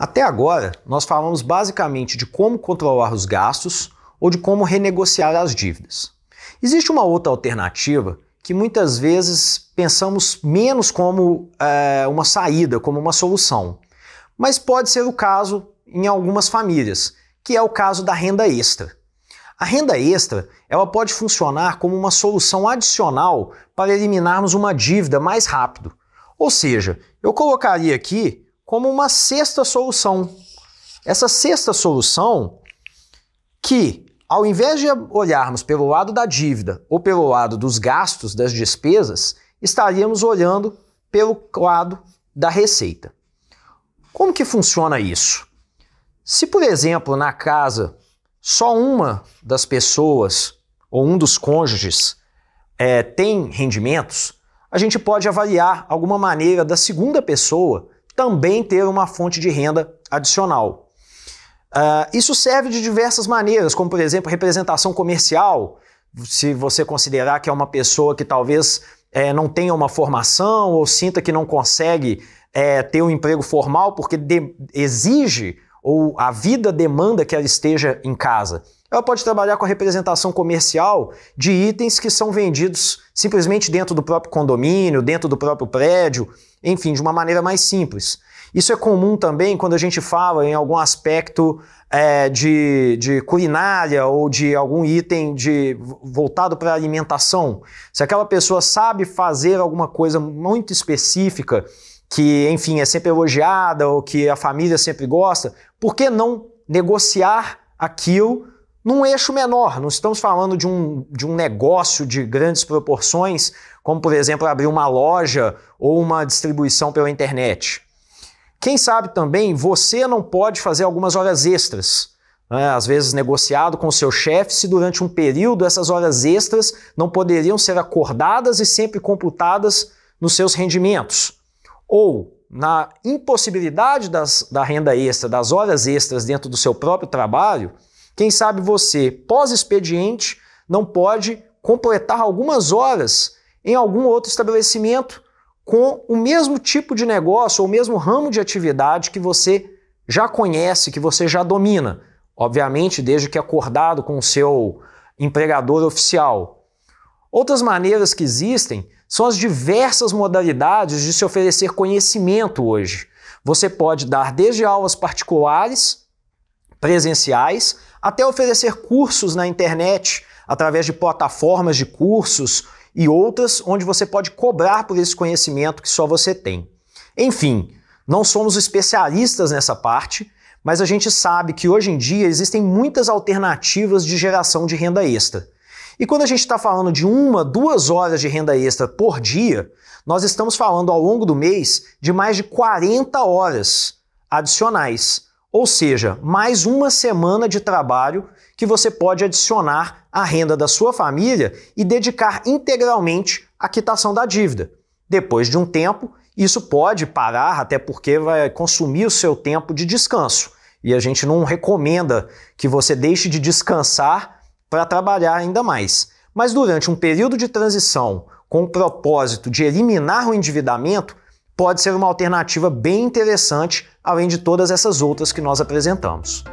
Até agora, nós falamos basicamente de como controlar os gastos ou de como renegociar as dívidas. Existe uma outra alternativa que muitas vezes pensamos menos como uma saída, como uma solução, mas pode ser o caso em algumas famílias, que é o caso da renda extra. A renda extra, ela pode funcionar como uma solução adicional para eliminarmos uma dívida mais rápido. Ou seja, eu colocaria aqui como uma sexta solução. Essa sexta solução que, ao invés de olharmos pelo lado da dívida ou pelo lado dos gastos, das despesas, estaríamos olhando pelo lado da receita. Como que funciona isso? Se, por exemplo, na casa só uma das pessoas ou um dos cônjuges tem rendimentos, a gente pode avaliar alguma maneira da segunda pessoa também ter uma fonte de renda adicional. Isso serve de diversas maneiras, como por exemplo representação comercial, se você considerar que é uma pessoa que talvez não tenha uma formação ou sinta que não consegue ter um emprego formal porque exige ou a vida demanda que ela esteja em casa. Ela pode trabalhar com a representação comercial de itens que são vendidos simplesmente dentro do próprio condomínio, dentro do próprio prédio, enfim, de uma maneira mais simples. Isso é comum também quando a gente fala em algum aspecto de culinária ou de algum item voltado para a alimentação. Se aquela pessoa sabe fazer alguma coisa muito específica, que, enfim, é sempre elogiada ou que a família sempre gosta, por que não negociar aquilo num eixo menor? Não estamos falando de um negócio de grandes proporções, como, por exemplo, abrir uma loja ou uma distribuição pela internet. Quem sabe também você não pode fazer algumas horas extras, né? Às vezes negociado com o seu chefe, se durante um período essas horas extras não poderiam ser acordadas e sempre computadas nos seus rendimentos. Ou na impossibilidade da renda extra, das horas extras dentro do seu próprio trabalho, quem sabe você, pós-expediente, não pode completar algumas horas em algum outro estabelecimento com o mesmo tipo de negócio ou o mesmo ramo de atividade que você já conhece, que você já domina. Obviamente, desde que acordado com o seu empregador oficial. Outras maneiras que existem são as diversas modalidades de se oferecer conhecimento hoje. Você pode dar desde aulas particulares, presenciais, até oferecer cursos na internet, através de plataformas de cursos e outras, onde você pode cobrar por esse conhecimento que só você tem. Enfim, não somos especialistas nessa parte, mas a gente sabe que hoje em dia existem muitas alternativas de geração de renda extra. E quando a gente está falando de 1, 2 horas de renda extra por dia, nós estamos falando ao longo do mês de mais de 40 horas adicionais. Ou seja, mais uma semana de trabalho que você pode adicionar à renda da sua família e dedicar integralmente à quitação da dívida. Depois de um tempo, isso pode parar, até porque vai consumir o seu tempo de descanso. E a gente não recomenda que você deixe de descansar para trabalhar ainda mais. Mas durante um período de transição com o propósito de eliminar o endividamento, pode ser uma alternativa bem interessante, além de todas essas outras que nós apresentamos.